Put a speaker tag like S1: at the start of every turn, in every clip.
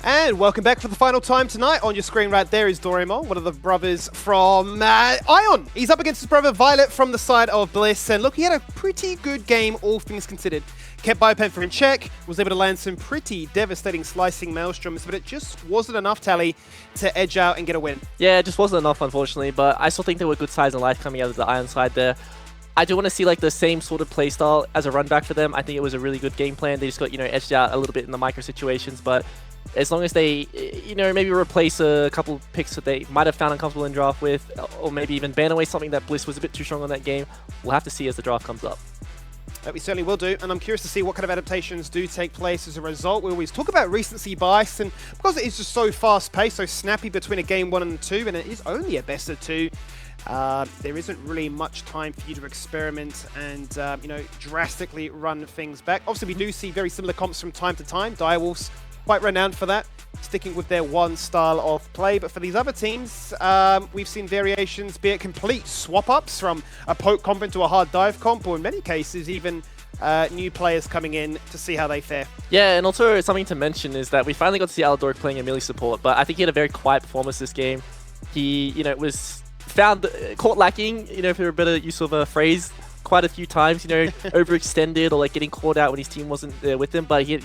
S1: And welcome back for the final time tonight. On your screen right there is Dorimo, one of the brothers from Ion. He's up against his brother Violet from the side of Bliss. And look, he had a pretty good game, all things considered. Kept Biopanther in check, was able to land some pretty devastating slicing maelstroms, but it just wasn't enough, Tally, to edge out and get a win.
S2: Yeah, it just wasn't enough, unfortunately, but I still think there were good sides in life coming out of the Ion side there. I do want to see like the same sort of playstyle as a run back for them. I think it was a really good game plan. They just got, edged out a little bit in the micro situations, but as long as they, maybe replace a couple picks that they might have found uncomfortable in draft with, or maybe even ban away something that Bliss was a bit too strong on that game, we'll have to see as the draft comes up.
S1: That we certainly will do, and I'm curious to see what kind of adaptations do take place as a result. We always talk about recency bias, and because it is just so fast-paced, so snappy between a game 1 and 2, and it is only a best of 2, there isn't really much time for you to experiment and, drastically run things back. Obviously, we do see very similar comps from time to time. Direwolves, quite renowned for that, sticking with their one style of play. But for these other teams, we've seen variations, be it complete swap-ups from a poke comp into a hard dive comp, or in many cases, even new players coming in to see how they fare.
S2: Yeah, and also something to mention is that we finally got to see Aldoric playing a melee support, but I think he had a very quiet performance this game. He, was caught lacking, for a better use of a phrase, quite a few times, overextended or like getting caught out when his team wasn't there with him. But he,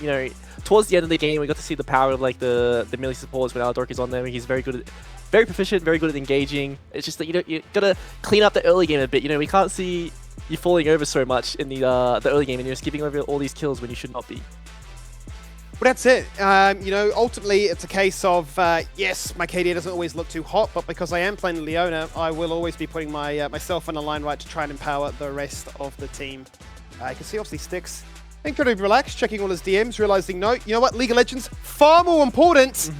S2: towards the end of the game, we got to see the power of like the melee supports when Aldoric is on them. He's very good, very proficient, very good at engaging. It's just that you gotta clean up the early game a bit. We can't see you falling over so much in the early game, and you're just giving over all these kills when you should not be.
S1: Well, that's it. Ultimately, it's a case of, yes, my KDA doesn't always look too hot, but because I am playing Leona, I will always be putting myself on the line right to try and empower the rest of the team. You can see, obviously, Styx being pretty relaxed, checking all his DMs, realizing, no, you know what, League of Legends, far more important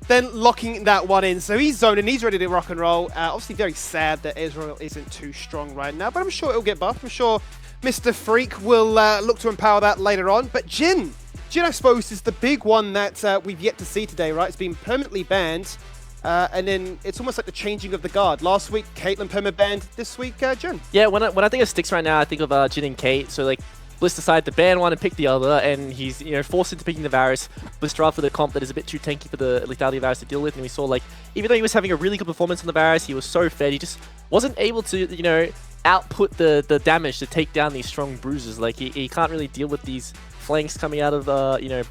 S1: than locking that one in. So he's zoning, he's ready to rock and roll. Obviously, very sad that Israel isn't too strong right now, but I'm sure it'll get buffed. I'm sure Mr. Freak will look to empower that later on. But Jhin, I suppose, is the big one that we've yet to see today, right? It's been permanently banned, and then it's almost like the changing of the guard. Last week, Caitlyn perma-banned. This week, Jhin.
S2: Yeah, when I think of Styx right now, I think of Jhin and Kate. So, like, Bliss decided to ban one and pick the other, and he's, forced into picking the Varus. Bliss drafted a comp that is a bit too tanky for the lethality of Varus to deal with, and we saw, like, even though he was having a really good performance on the Varus, he was so fed, he just wasn't able to, output the damage to take down these strong bruises. Like, he can't really deal with these flanks coming out of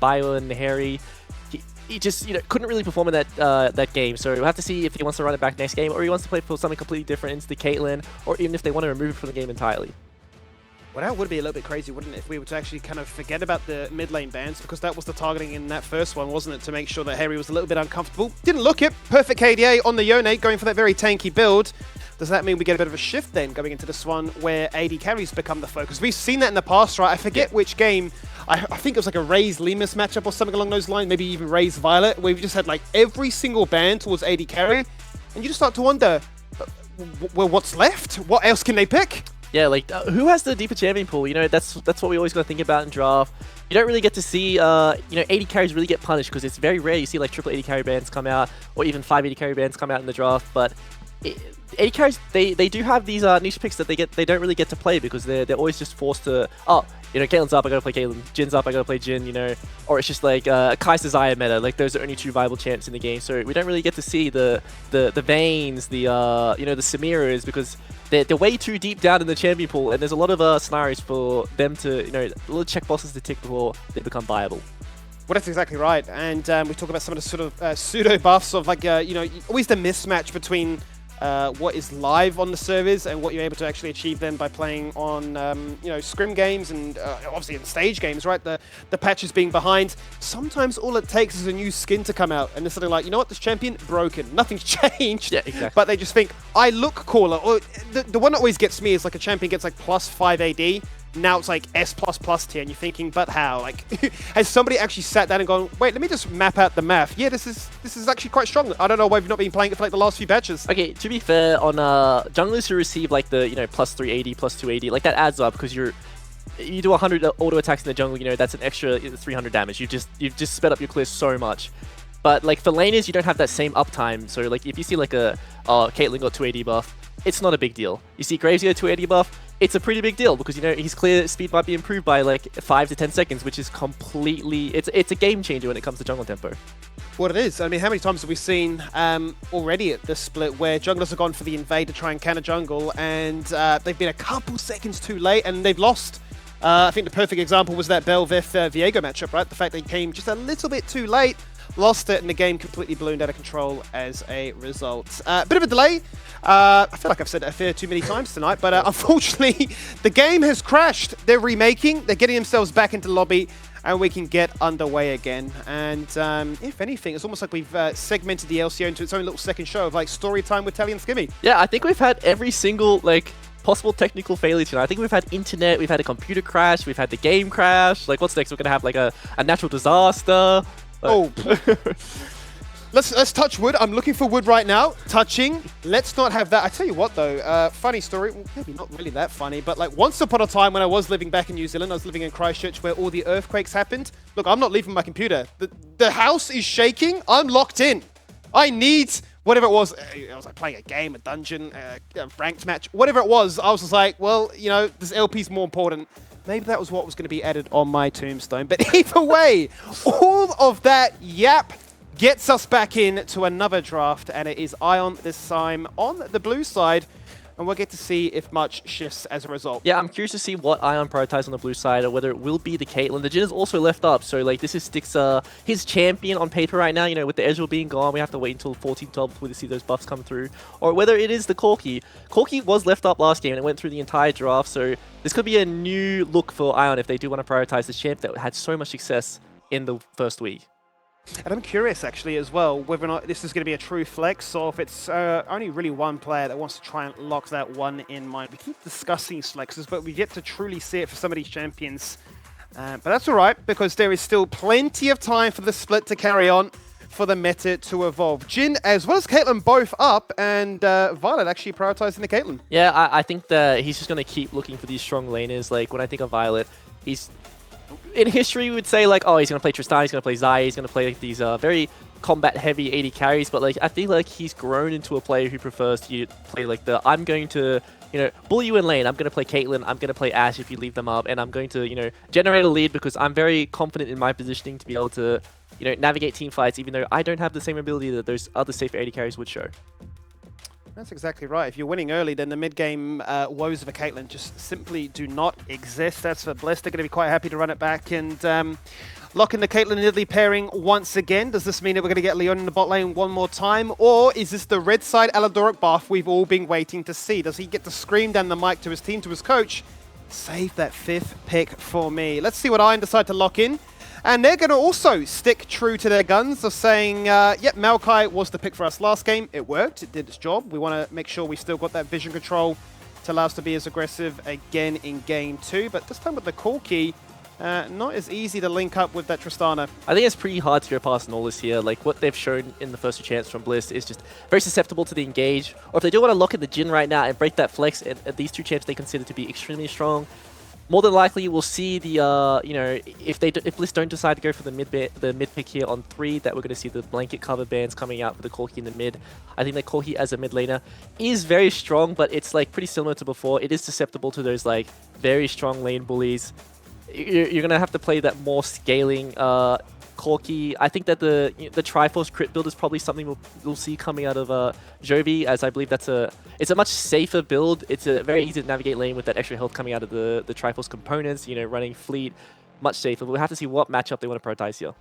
S2: Bio and Harry. He just couldn't really perform in that game. So we'll have to see if he wants to run it back next game, or he wants to play for something completely different into the Caitlyn, or even if they want to remove it from the game entirely.
S1: Well, that would be a little bit crazy, wouldn't it, if we were to actually kind of forget about the mid lane bans, because that was the targeting in that first one, wasn't it, to make sure that Harry was a little bit uncomfortable. Didn't look it. Perfect KDA on the Yone, going for that very tanky build. Does that mean we get a bit of a shift then going into this one where AD carries become the focus? We've seen that in the past, right? I forget which game. I think it was like a Raze Lemus matchup or something along those lines, maybe even Raze Violet, where we've just had like every single ban towards AD carry, and you just start to wonder, well, what's left? What else can they pick?
S2: Yeah, like, who has the deeper champion pool? That's what we always got to think about in draft. You don't really get to see, AD carries really get punished, because it's very rare you see, like, triple AD carry bans come out, or even 5 AD carry bans come out in the draft, but AD carries, they do have these niche picks that they don't really get to play, because they're always just forced to, Caitlyn's up, I gotta play Caitlyn. Jin's up, I gotta play Jhin, or it's just like Kai'Sa's Aya meta. Like, those are only 2 viable champs in the game, so we don't really get to see the Vaynes, the Samiras, because they're way too deep down in the champion pool, and there's a lot of scenarios for them to, little check boxes to tick before they become viable.
S1: Well, that's exactly right, and we talk about some of the sort of pseudo buffs of like, always the mismatch between what is live on the servers and what you're able to actually achieve then by playing on, scrim games and obviously in stage games, right? The patches being behind. Sometimes all it takes is a new skin to come out, and they're something like, you know what, this champion, broken. Nothing's changed.
S2: Yeah, exactly.
S1: But they just think, I look cooler. Or the one that always gets me is like a champion gets like plus 5 AD. Now it's like S++ tier, and you're thinking, but how? Like, has somebody actually sat down and gone, wait, let me just map out the math. Yeah, this is actually quite strong. I don't know why you've not been playing it for like the last few patches.
S2: Okay, to be fair, on junglers who receive like the plus 380, plus 280, like that adds up, because you do 100 auto attacks in the jungle, that's an extra 300 damage. You've just sped up your clear so much. But like for laners, you don't have that same uptime. So like if you see like a Caitlyn got 280 buff, it's not a big deal. You see Graves get a 280 buff, it's a pretty big deal because, you know, his clear speed might be improved by like 5 to 10 seconds, which is completely, it's a game changer when it comes to jungle tempo.
S1: What it is. I mean, how many times have we seen already at this split where junglers have gone for the invade to try and counter jungle, and they've been a couple seconds too late and they've lost. I think the perfect example was that Belveth-Viego matchup, right? The fact they came just a little bit too late, lost it, and the game completely ballooned out of control as a result. Bit of a delay. I feel like I've said that a fair too many times tonight, but unfortunately, the game has crashed. They're remaking, they're getting themselves back into the lobby, and we can get underway again. And if anything, it's almost like we've segmented the LCO into its own little second show of like story time with Tally and Skimmy.
S2: Yeah, I think we've had every single like possible technical failure tonight. I think we've had internet, we've had a computer crash, we've had the game crash. Like, what's next? We're gonna have like a natural disaster.
S1: Oh. Let's touch wood. I'm looking for wood right now. Touching. Let's not have that. I tell you what, though. Funny story. Well, maybe not really that funny, but like once upon a time when I was living back in New Zealand, I was living in Christchurch where all the earthquakes happened. Look, I'm not leaving my computer. The house is shaking. I'm locked in. I need whatever it was. I was like playing a game, a dungeon, a ranked match, whatever it was. I was just like, well, you know, this LP's more important. Maybe that was what was going to be added on my tombstone. But either way, all of that yap gets us back in to another draft, and it is Ion this time on the blue side, and we'll get to see if much shifts as a result.
S2: Yeah, I'm curious to see what Ion prioritizes on the blue side, or whether it will be the Caitlyn. The Jhin is also left up, so like this is Stick's his champion on paper right now. You know, with the Ezreal being gone, we have to wait until 14-12 before we see those buffs come through, or whether it is the Corki. Corki was left up last game and it went through the entire draft, so this could be a new look for Ion if they do want to prioritize this champ that had so much success in the first week.
S1: And I'm curious, actually, as well, whether or not this is going to be a true flex, or if it's only really one player that wants to try and lock that one in mind. We keep discussing these flexes, but we've yet to truly see it for some of these champions. But that's all right, because there is still plenty of time for the split to carry on, for the meta to evolve. Jhin, as well as Caitlyn, both up, and Violet actually prioritizing the Caitlyn.
S2: Yeah, I think that he's just going to keep looking for these strong laners. Like, when I think of Violet, he's... in history, we would say, like, oh, he's going to play Tristan, he's going to play Xayah, he's going to play like, these very combat-heavy 80 carries, but, like, I think, like, he's grown into a player who prefers to play, like, the, I'm going to, you know, bully you in lane, I'm going to play Caitlyn, I'm going to play Ashe if you leave them up, and I'm going to, you know, generate a lead because I'm very confident in my positioning to be able to, you know, navigate team fights, even though I don't have the same ability that those other safe 80 carries would show.
S1: That's exactly right. If you're winning early, then the mid-game woes of a Caitlyn just simply do not exist. That's for Bliss. They're going to be quite happy to run it back and lock in the Caitlyn and Italy pairing once again. Does this mean that we're going to get Leon in the bot lane one more time? Or is this the red side Aladoric buff we've all been waiting to see? Does he get to scream down the mic to his team, to his coach, save that 5th pick for me? Let's see what Iron decide to lock in. And they're going to also stick true to their guns of saying, yep, Maokai was the pick for us last game. It worked. It did its job. We want to make sure we still got that vision control to allow us to be as aggressive again in game 2. But this time with the Corki, not as easy to link up with that Tristana.
S2: I think it's pretty hard to go past Nolus here. Like, what they've shown in the first 2 champs from Bliss is just very susceptible to the engage. Or if they do want to lock in the Jhin right now and break that flex, and these 2 champs they consider to be extremely strong, more than likely, we'll see the, you know, if Bliss don't decide to go for the mid pick here on 3, that we're going to see the blanket cover bans coming out for the Corki in the mid. I think that Corki as a mid laner is very strong, but it's like pretty similar to before. It is susceptible to those like very strong lane bullies. You're going to have to play that more scaling Corki. I think that the Triforce crit build is probably something we'll see coming out of Jovi, as I believe it's a much safer build. It's a very easy to navigate lane with that extra health coming out of the Triforce components, you know, running fleet, much safer. We'll have to see what matchup they want to prioritize here.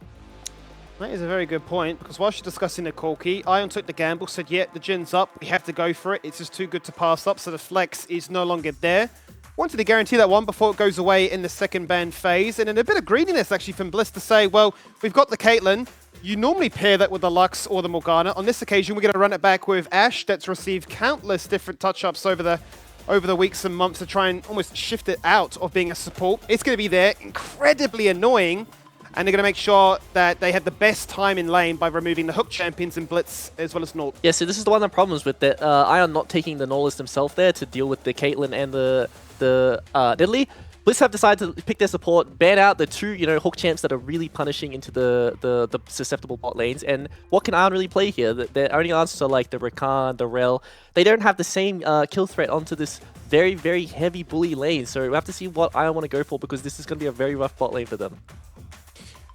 S1: That is a very good point, because whilst you're discussing the Corki, Ion took the gamble, said, yeah, the Jin's up, we have to go for it. It's just too good to pass up, so the flex is no longer there. Wanted to guarantee that one before it goes away in the second ban phase, and then a bit of greediness actually from Bliss to say, well, we've got the Caitlyn. You normally pair that with the Lux or the Morgana. On this occasion, we're going to run it back with Ashe, that's received countless different touch-ups over the weeks and months to try and almost shift it out of being a support. It's going to be there, incredibly annoying, and they're going to make sure that they had the best time in lane by removing the hook champions in Blitz as well as Nord.
S2: Yeah, so this is the one of the problems with that Ion not taking the Nolus himself there to deal with the Caitlyn and the Nidalee. Bliss have decided to pick their support, ban out the two, hook champs that are really punishing into the susceptible bot lanes. And what can Ion really play here? Their only answers are like the Rakan, the Rel. They don't have the same kill threat onto this very, very heavy bully lane. So we have to see what Ion want to go for, because this is going to be a very rough bot lane for them.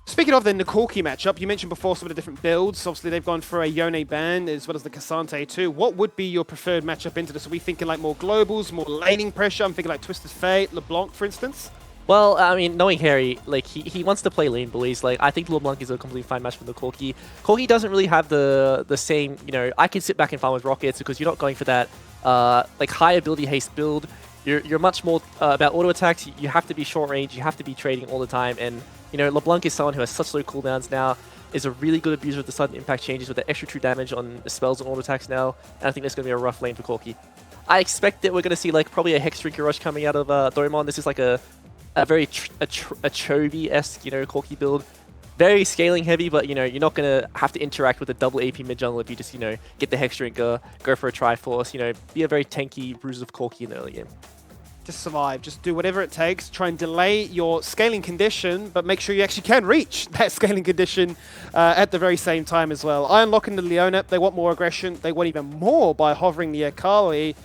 S1: Speaking of the Nikorki matchup, you mentioned before some of the different builds. Obviously, they've gone for a Yone ban as well as the Cassante too. What would be your preferred matchup into this? Are we thinking like more globals, more laning pressure? I'm thinking like Twisted Fate, LeBlanc, for instance.
S2: Well, I mean, knowing Harry, like he wants to play lane bullies. Like I think LeBlanc is a completely fine match for the Corki. Corki doesn't really have the same, I can sit back and farm with rockets, because you're not going for that like high ability haste build. You're much more about auto attacks. You have to be short range. You have to be trading all the time. And LeBlanc is someone who has such low cooldowns now. Is a really good abuser of the sudden impact changes with the extra true damage on spells and auto attacks now. And I think that's going to be a rough lane for Corki. I expect that we're going to see like probably a Hex Drinker Rush coming out of Doemon. This is like a very Chovy-esque, Corki build. Very scaling heavy, but, you're not going to have to interact with a double AP mid-jungle if you just, get the Hex Drinker, go for a Triforce, be a very tanky bruiser of Corki in the early game.
S1: Just survive, just do whatever it takes, try and delay your scaling condition, but make sure you actually can reach that scaling condition at the very same time as well. Ion locking the Leona, they want more aggression, they want even more by hovering the Akali.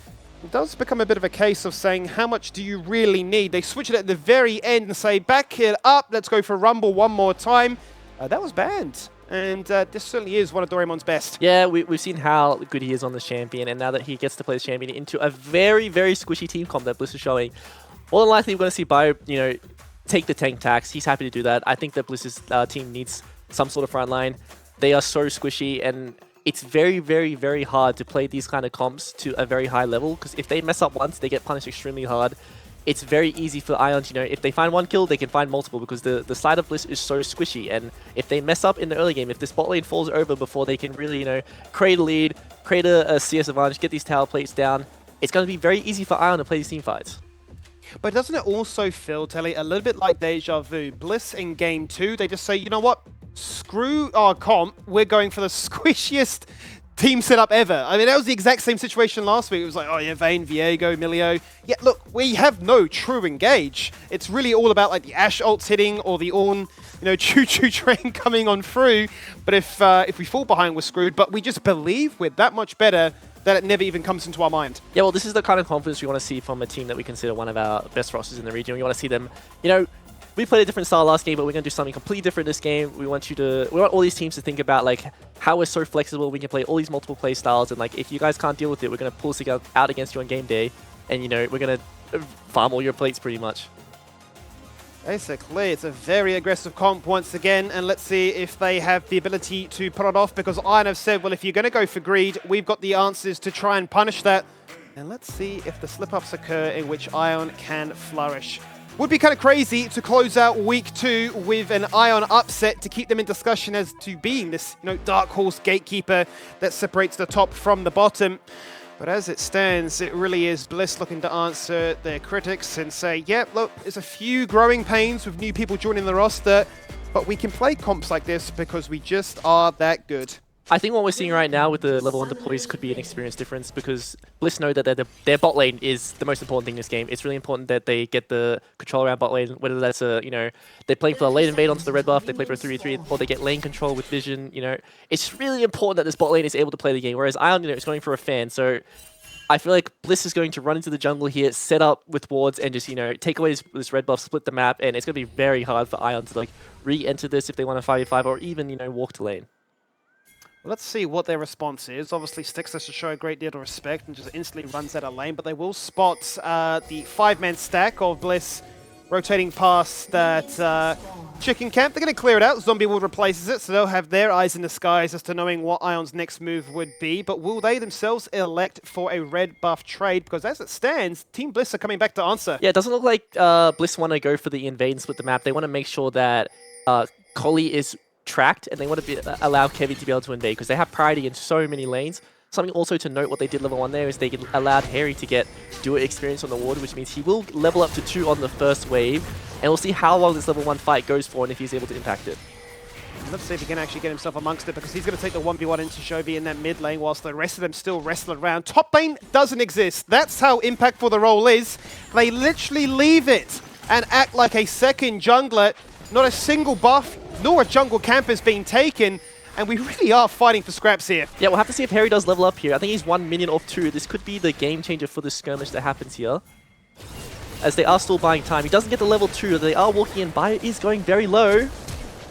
S1: It does become a bit of a case of saying, how much do you really need? They switch it at the very end and say, back it up, let's go for Rumble one more time. That was banned. And this certainly is one of Doraemon's best.
S2: Yeah, we've seen how good he is on this champion, and now that he gets to play this champion into a very, very squishy team comp that Bliss is showing, more than likely we're going to see Bio, take the tank tax. He's happy to do that. I think that Bliss's team needs some sort of front line. They are so squishy, and it's very, very, very hard to play these kind of comps to a very high level, because if they mess up once, they get punished extremely hard. It's very easy for Ion to, if they find one kill, they can find multiple, because the side of Bliss is so squishy. And if they mess up in the early game, if this bot lane falls over before they can really, create a lead, create a CS advantage, get these tower plates down, it's going to be very easy for Ion to play these team fights.
S1: But doesn't it also feel, Telly, a little bit like deja vu? Bliss in game 2, they just say, you know what? Screw our comp, we're going for the squishiest team setup ever. I mean, that was the exact same situation last week. It was like, oh yeah, Vayne, Viego, Milio. Yeah, look, we have no true engage. It's really all about like the Ashe ults hitting or the Ornn, choo-choo train coming on through. But if we fall behind, we're screwed. But we just believe we're that much better that it never even comes into our mind.
S2: Yeah, well, this is the kind of confidence we want to see from a team that we consider one of our best rosters in the region. We want to see them, we played a different style last game, but we're going to do something completely different this game. We want all these teams to think about like how we're so flexible. We can play all these multiple play styles, and like if you guys can't deal with it, we're going to pull us out against you on game day, and we're going to farm all your plates pretty much.
S1: Basically, it's a very aggressive comp once again, and let's see if they have the ability to put it off, because Ion have said, well, if you're going to go for greed, we've got the answers to try and punish that. And let's see if the slip-ups occur in which Ion can flourish. Would be kind of crazy to close out week 2 with an Ion upset to keep them in discussion as to being this, dark horse gatekeeper that separates the top from the bottom. But as it stands, it really is Bliss looking to answer their critics and say, yeah, look, there's a few growing pains with new people joining the roster, but we can play comps like this because we just are that good.
S2: I think what we're seeing right now with the level 1 deploys could be an experience difference, because Bliss know that their bot lane is the most important thing in this game. It's really important that they get the control around bot lane, whether that's they're playing for a lane invade onto the red buff, they play for a 3v3, or they get lane control with vision. It's really important that this bot lane is able to play the game, whereas Ion, is going for a fan. So I feel like Bliss is going to run into the jungle here, set up with wards, and just, take away this red buff, split the map, and it's going to be very hard for Ion to re-enter this if they want to 5v5 or even, walk to lane.
S1: Let's see what their response is. Obviously, Styx has to show a great deal of respect and just instantly runs out of lane, but they will spot the 5-man stack of Bliss rotating past that chicken camp. They're going to clear it out. Zombie Wood replaces it, so they'll have their eyes in the skies as to knowing what Ion's next move would be. But will they themselves elect for a red buff trade? Because as it stands, Team Bliss are coming back to answer.
S2: Yeah, it doesn't look like Bliss want to go for the invade and split the map. They want to make sure that Collie is tracked, and they want to allow Kevin to be able to invade, because they have priority in so many lanes. Something also to note what they did level 1 there is they allowed Harry to get duet experience on the ward, which means he will level up to 2 on the first wave, and we'll see how long this level 1 fight goes for and if he's able to impact it.
S1: Let's see if he can actually get himself amongst it, because he's going to take the 1v1 into Chovy in that mid lane, whilst the rest of them still wrestle around. Top lane doesn't exist. That's how impactful the role is. They literally leave it and act like a second jungler. Not a single buff, nor a jungle camp has been taken, and we really are fighting for scraps here.
S2: Yeah, we'll have to see if Harry does level up here. I think he's 1 minion off 2. This could be the game changer for the skirmish that happens here, as they are still buying time. He doesn't get the level 2. They are walking in. Bio is going very low.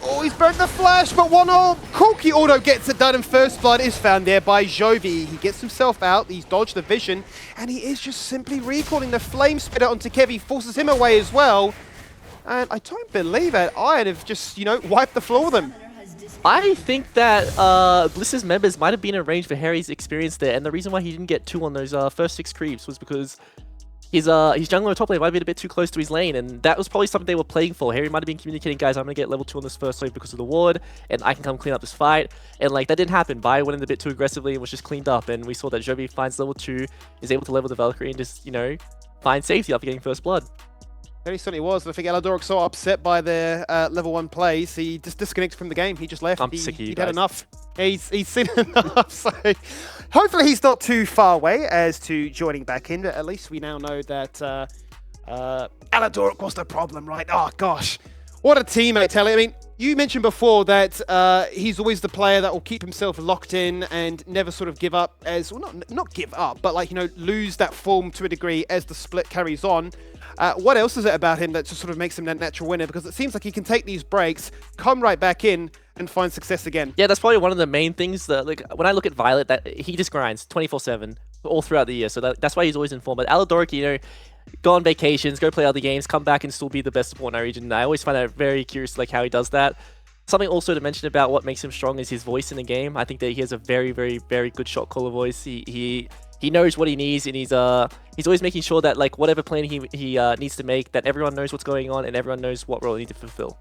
S1: Oh, he's burnt the flash, but one ult. Corki auto gets it done, and first blood is found there by Jovi. He gets himself out, he's dodged the vision, and he is just simply recalling the flame spitter onto Kevi, forces him away as well. And I don't believe it. Iron have just, wiped the floor with them.
S2: I think that Bliss's members might have been in range for Harry's experience there, and the reason why he didn't get 2 on those first 6 creeps was because his jungler top lane might have been a bit too close to his lane, and that was probably something they were playing for. Harry might have been communicating, guys, I'm going to get level 2 on this first wave because of the ward, and I can come clean up this fight. And like, that didn't happen. Bio went in a bit too aggressively and was just cleaned up, and we saw that Jovi finds level 2, is able to level the Valkyrie and just, find safety after getting first blood.
S1: He certainly was, and I think Aladoric so upset by their level 1 plays, he just disconnected from the game. He just left.
S2: I'm sick of you
S1: He'd
S2: guys.
S1: had enough. He's seen enough, so hopefully he's not too far away as to joining back in, but at least we now know that Aladoric was the problem, right? Oh, gosh. What a teammate, Telly. I mean, you mentioned before that he's always the player that will keep himself locked in and never sort of give up as, well, not give up, but like, lose that form to a degree as the split carries on. What else is it about him that just sort of makes him that natural winner? Because it seems like he can take these breaks, come right back in, and find success again.
S2: Yeah, that's probably one of the main things that, like, when I look at Violet, that he just grinds 24/7 all throughout the year. So that's why he's always in form. But Aladoric, go on vacations, go play other games, come back and still be the best support in our region. And I always find that very curious, like, how he does that. Something also to mention about what makes him strong is his voice in the game. I think that he has a very, very, very good shot caller voice. He knows what he needs, and he's always making sure that, like, whatever plan he needs to make, that everyone knows what's going on and everyone knows what role they need to fulfill.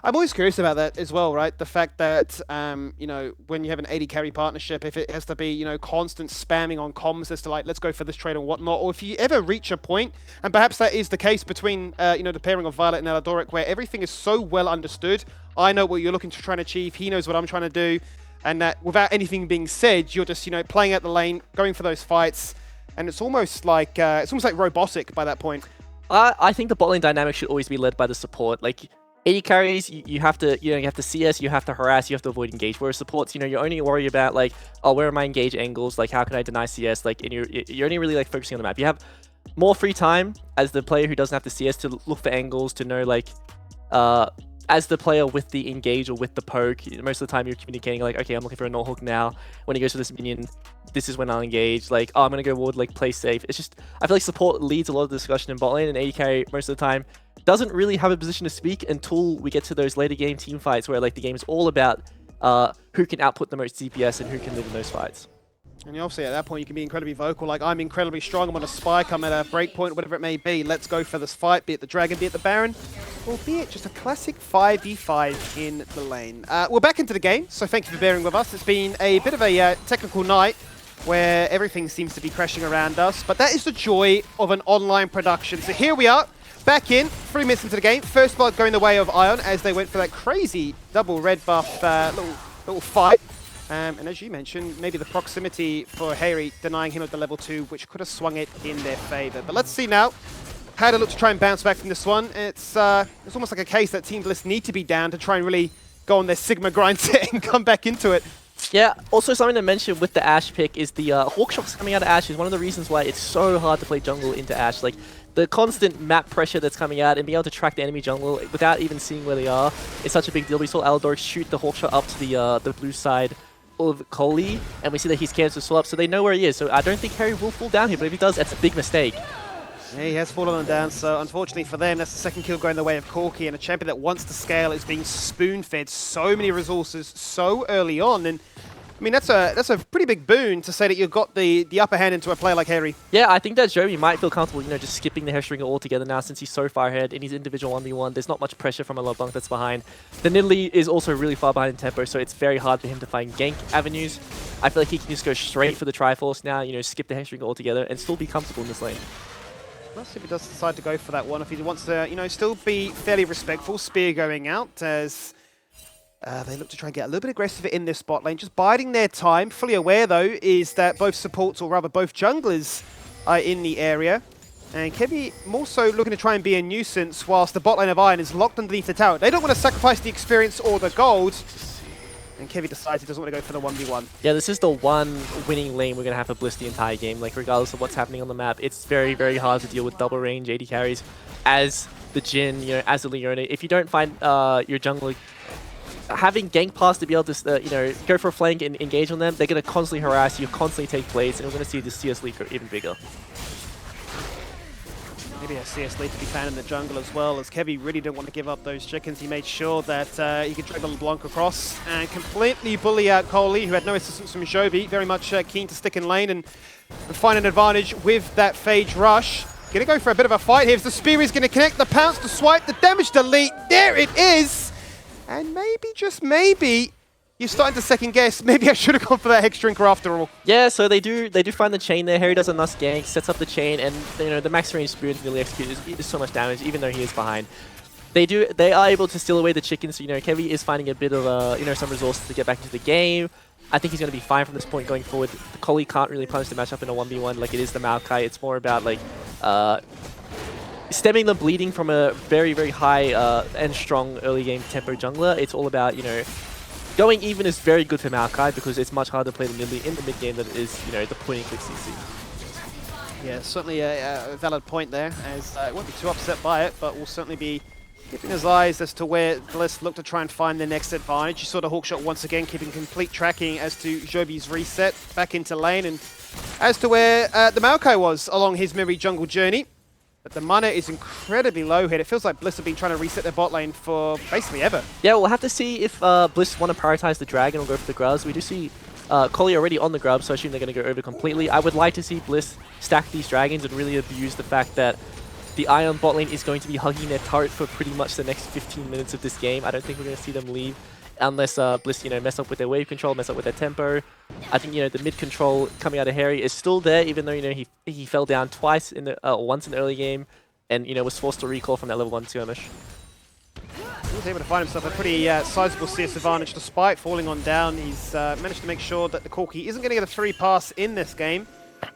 S1: I'm always curious about that as well, right? The fact that, when you have an 80 carry partnership, if it has to be, constant spamming on comms as to, like, let's go for this trade and whatnot, or if you ever reach a point, and perhaps that is the case between, the pairing of Violet and Aladoric, where everything is so well understood. I know what you're looking to try and achieve, he knows what I'm trying to do, and that without anything being said, you're just, playing out the lane, going for those fights, and it's almost like robotic by that point.
S2: I think the bot lane dynamic should always be led by the support. Like, 80 carries, you have to, you have to CS, you have to harass, you have to avoid engage. Whereas supports, you're only worried about, like, oh, where are my engage angles? Like, how can I deny CS? Like, and you're only really, like, focusing on the map. You have more free time as the player who doesn't have to CS to look for angles, to know, like, as the player with the engage or with the poke, most of the time you're communicating, like, okay, I'm looking for a null hook now. When he goes for this minion, this is when I'll engage. Like, oh, I'm going to go ward, like, play safe. It's just, I feel like support leads a lot of the discussion in bot lane, and 80 carry most of the time doesn't really have a position to speak until we get to those later game team fights where, like, the game is all about who can output the most DPS and who can live in those fights.
S1: And obviously at that point you can be incredibly vocal, like, I'm incredibly strong, I'm on a spike, I'm at a breakpoint, whatever it may be, let's go for this fight, be it the Dragon, be it the Baron, or be it just a classic 5v5 in the lane. We're back into the game, so thank you for bearing with us. It's been a bit of a technical night where everything seems to be crashing around us, but that is the joy of an online production. So here we are, back in, 3 minutes into the game, first blood going the way of Ion as they went for that crazy double red buff little fight. And as you mentioned, maybe the proximity for Harry denying him of the level 2, which could have swung it in their favor. But let's see now how to look to try and bounce back from this one. It's almost like a case that Team Bliss need to be down to try and really go on their Sigma grind set and come back into it.
S2: Yeah, also something to mention with the Ashe pick is the Hawk shots coming out of Ashe is one of the reasons why it's so hard to play jungle into Ashe. Like, the constant map pressure that's coming out and being able to track the enemy jungle without even seeing where they are is such a big deal. We saw Aladoric shoot the Hawk shot up to the blue side of Coley, and we see that he's canceled swap, so they know where he is. So I don't think Harry will fall down here, but if he does, that's a big mistake.
S1: Yeah, he has fallen down, so unfortunately for them, that's the second kill going the way of Corki, and a champion that wants to scale is being spoon-fed so many resources so early on. And I mean, that's a pretty big boon to say that you've got the upper hand into a player like Harry.
S2: Yeah, I think that Jovi might feel comfortable, just skipping the Heshringer altogether now since he's so far ahead in his individual 1v1. There's not much pressure from a LeBlanc that's behind. The Nidalee is also really far behind in tempo, so it's very hard for him to find gank avenues. I feel like he can just go straight for the Triforce now, skip the Heshringer altogether and still be comfortable in this lane.
S1: Let's see if he does decide to go for that one. If he wants to, still be fairly respectful. Spear going out as they look to try and get a little bit aggressive in this bot lane, just biding their time. Fully aware, though, is that both supports, or rather both junglers, are in the area. And Kevy more so looking to try and be a nuisance whilst the bot lane of Iron is locked underneath the tower. They don't want to sacrifice the experience or the gold. And Kevy decides he doesn't want to go for the 1v1.
S2: Yeah, this is the one winning lane we're going to have for Bliss the entire game. Like, regardless of what's happening on the map, it's very, very hard to deal with double range AD carries as the Jhin, you know, as the Leona. If you don't find your jungler having gank pass to be able to, you know, go for a flank and engage on them, they're going to constantly harass you, constantly take plays, and we're going to see the CS lead go even bigger.
S1: Maybe a CS lead to be found in the jungle as well, as Kevy really didn't want to give up those chickens. He made sure that he could drag the LeBlanc across and completely bully out Coley, who had no assistance from Joby, very much keen to stick in lane and find an advantage with that Phage rush. Gonna go for a bit of a fight here. The spear is gonna connect, the pounce, the swipe, the damage delete. There it is! And maybe, just maybe, you're starting to second guess. Maybe I should have gone for that Hex Drinker after all.
S2: Yeah, so they do find the chain there. Harry does a nice gank, sets up the chain, and you know the max range spoons really execute is so much damage, even though he is behind. They are able to steal away the chickens. So, you know, Kevy is finding a bit of you know, some resources to get back into the game. I think he's going to be fine from this point going forward. The Coley can't really punish the matchup in a 1v1 like it is the Maokai. It's more about like stemming the bleeding from a very, very high and strong early game tempo jungler. It's all about, you know, going even is very good for Maokai because it's much harder to play the mid lane in the mid game than it is, you know, the point and click CC.
S1: Yeah, certainly a valid point there, as won't be too upset by it, but will certainly be keeping his eyes as to where Bliss look to try and find the next advantage. You saw the hookshot once again, keeping complete tracking as to Joby's reset back into lane, and as to where the Maokai was along his Miri jungle journey. But the mana is incredibly low here. It feels like Bliss have been trying to reset their bot lane for basically ever.
S2: Yeah, we'll have to see if Bliss want to prioritize the dragon or go for the grubs. We do see Coley already on the grub, so I assume they're going to go over completely. I would like to see Bliss stack these dragons and really abuse the fact that the Ion bot lane is going to be hugging their turret for pretty much the next 15 minutes of this game. I don't think we're going to see them leave unless Bliss, you know, mess up with their wave control, mess up with their tempo. I think, you know, the mid control coming out of Harry is still there, even though, you know, he fell down twice in the once in the early game, and, you know, was forced to recall from that level 1 skirmish.
S1: He was able to find himself a pretty sizable CS advantage despite falling on down. He's managed to make sure that the Corki isn't going to get a free pass in this game.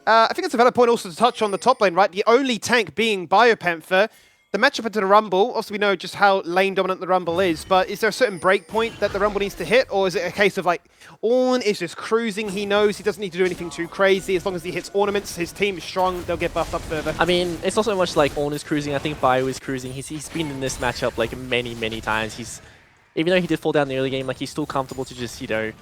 S1: I think it's a valid point also to touch on the top lane, right? The only tank being Biopanther. The matchup into the Rumble, also we know just how lane dominant the Rumble is, but is there a certain break point that the Rumble needs to hit, or is it a case of like, Ornn is just cruising, he knows he doesn't need to do anything too crazy, as long as he hits ornaments, his team is strong, they'll get buffed up further.
S2: I mean, it's not so much like Ornn is cruising, I think Bio is cruising. He's been in this matchup like many, many times. Even though he did fall down in the early game, like he's still comfortable to just, you know,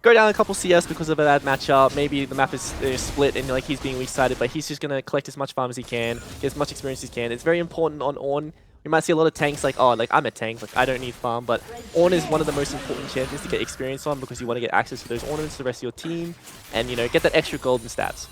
S2: go down a couple CS because of a bad matchup. Maybe the map is split and like he's being weak-sided, but he's just going to collect as much farm as he can, get as much experience as he can. It's very important on Ornn. You might see a lot of tanks like, oh, like I'm a tank, like I don't need farm, but Ornn is one of the most important champions to get experience on because you want to get access to those ornaments to the rest of your team and, you know, get that extra golden stats.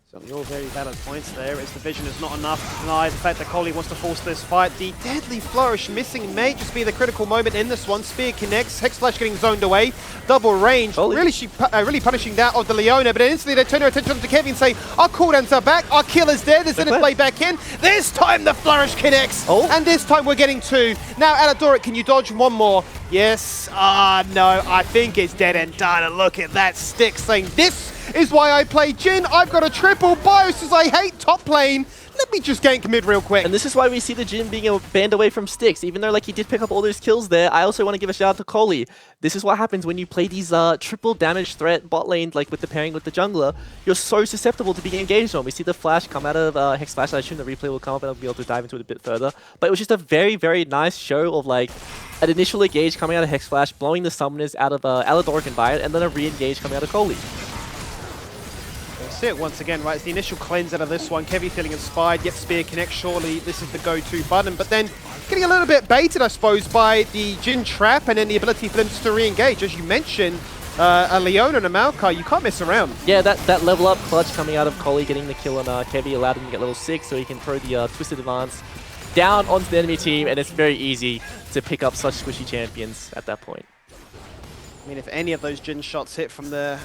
S1: Certainly all very valid points there, as the vision is not enough to deny the fact that Coley wants to force this fight. The deadly flourish missing may just be the critical moment in this one. Spear connects, Hex Flash getting zoned away, double range, really punishing that of the Leona, but instantly they turn their attention to Kevy and say, our cooldowns are back, our killer's there, there's in play back in. This time the flourish connects, and this time we're getting two. Now Aladoric, can you dodge one more? Yes, no, I think it's dead and done, and look at that stick saying, this is why I play Jhin. I've got a triple. Bio says I hate top lane. Let me just gank mid real quick.
S2: And this is why we see the Jhin being banned away from sticks. Even though like he did pick up all those kills there, I also want to give a shout out to Coley. This is what happens when you play these triple damage threat bot lane, like with the pairing with the jungler. You're so susceptible to being engaged on. We see the flash come out of Hex Flash. I assume the replay will come up and I'll be able to dive into it a bit further. But it was just a very, very nice show of like an initial engage coming out of Hex Flash, blowing the summoners out of Aladoric and Biot, and then a re-engage coming out of Coley.
S1: See it once again, right? It's the initial cleanse out of this one. Kevy feeling inspired, yet Spear connects. Surely this is the go-to button, but then getting a little bit baited, I suppose, by the Jhin trap and then the ability for them to re-engage. As you mentioned, a Leona and a Maokai, you can't mess around.
S2: Yeah, that level up clutch coming out of Coley getting the kill on Kevy allowed him to get level 6, so he can throw the Twisted Advance down onto the enemy team, and it's very easy to pick up such squishy champions at that point.
S1: I mean, if any of those Jhin shots hit from the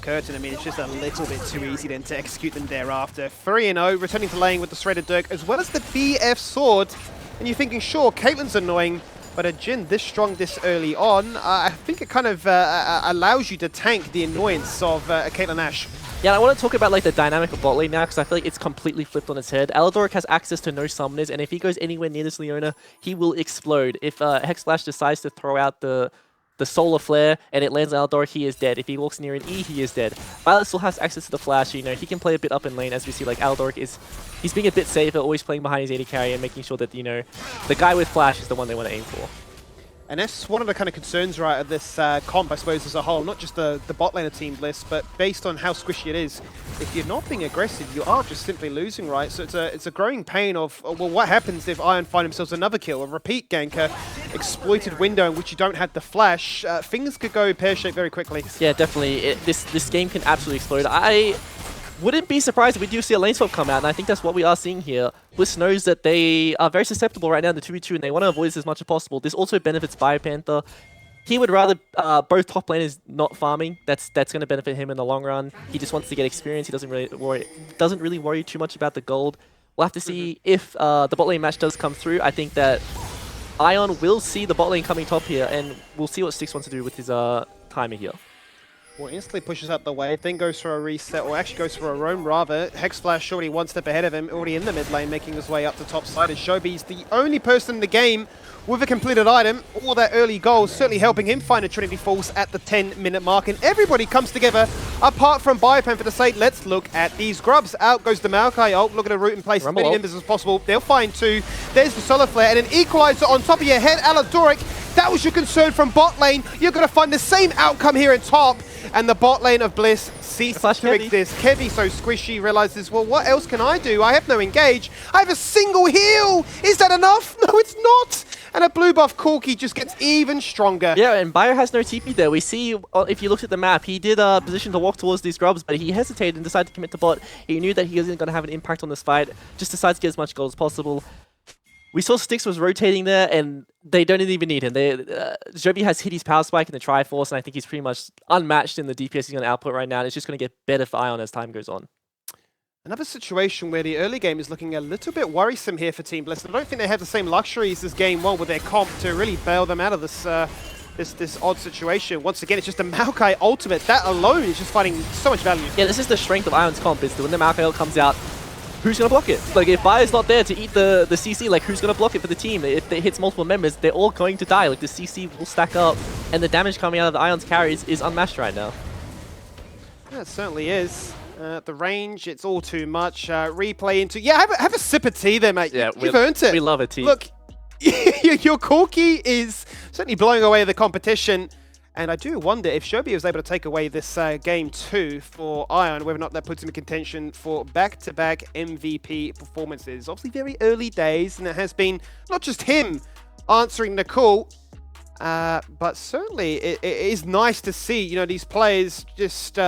S1: curtain, I mean, it's just a little bit too easy then to execute them thereafter. 3-0, returning to lane with the Shredded Dirk, as well as the BF Sword. And you're thinking, sure, Caitlyn's annoying, But a Jhin this strong this early on, I think it kind of allows you to tank the annoyance of Caitlyn Ashe.
S2: Yeah, I want to talk about like the dynamic of bot lane now because I feel like it's completely flipped on its head. Aladoric has access to no summoners, and if he goes anywhere near this Leona, he will explode. If Hexflash decides to throw out the Solar Flare and it lands on Aladoric, he is dead. If he walks near an E, he is dead. Violet still has access to the Flash, you know, he can play a bit up in lane as we see like Aladoric he's being a bit safer, always playing behind his AD carry and making sure that, you know, the guy with Flash is the one they want to aim for.
S1: And that's one of the kind of concerns, right, of this comp, I suppose, as a whole. Not just the bot laner team, Bliss, but based on how squishy it is. If you're not being aggressive, you are just simply losing, right? So it's a growing pain of, well, what happens if Iron find themselves another kill, a repeat ganker, exploited window in which you don't have the flash? Things could go pear-shaped very quickly.
S2: Yeah, definitely. This game can absolutely explode. I wouldn't be surprised if we do see a lane swap come out, and I think that's what we are seeing here. Bliss knows that they are very susceptible right now in the 2v2, and they want to avoid this as much as possible. This also benefits Biopanther. He would rather both top laners not farming. That's going to benefit him in the long run. He just wants to get experience. He doesn't really worry too much about the gold. We'll have to see if the bot lane match does come through. I think that Ion will see the bot lane coming top here, and we'll see what Styx wants to do with his timer here.
S1: Well, instantly pushes out the wave, then goes for a reset, or actually goes for a roam rather. Hexflash already one step ahead of him, already in the mid lane, making his way up to top side. And Shobi's the only person in the game with a completed item. All that early goals certainly helping him find a Trinity Force at the 10-minute mark. And everybody comes together, apart from Biopanther, to say, let's look at these grubs. Out goes the Maokai ult, look at a route in place as many members as possible. They'll find two. There's the Solar Flare, and an Equalizer on top of your head. Aladoric, that was your concern from bot lane. You're going to find the same outcome here in top. And the bot lane of Bliss ceases to exist. Kevy so squishy realizes, well, what else can I do? I have no engage. I have a single heal. Is that enough? No, it's not. And a blue buff Corki just gets even stronger.
S2: Yeah, and Bio has no TP there. We see, if you looked at the map, he did position to walk towards these grubs, but he hesitated and decided to commit to bot. He knew that he wasn't going to have an impact on this fight. Just decides to get as much gold as possible. We saw Styx was rotating there, and they don't even need him. Joby has hit his power spike in the Triforce, and I think he's pretty much unmatched in the DPS he's going to output right now, and it's just going to get better for Ion as time goes on.
S1: Another situation where the early game is looking a little bit worrisome here for Team Bliss. I don't think they have the same luxuries as Game 1 with their comp to really bail them out of this this odd situation. Once again, it's just a Maokai ultimate. That alone is just finding so much value.
S2: Yeah, this is the strength of Ion's comp, is that when the Maokai ult comes out, who's going to block it? Like, if Bio's not there to eat the CC, like, who's going to block it for the team? If it hits multiple members, they're all going to die. Like, the CC will stack up, and the damage coming out of the Ion's carries is unmatched right now.
S1: Yeah, it certainly is. The range, it's all too much. Replay into... Yeah, have a sip of tea there, mate. Yeah, you've earned it.
S2: We love a tea.
S1: Look, your Corki is certainly blowing away the competition. And I do wonder if Shobi was able to take away this Game 2 for Ion, whether or not that puts him in contention for back-to-back MVP performances. Obviously very early days, and it has been not just him answering the call, but certainly it is nice to see, you know, these players just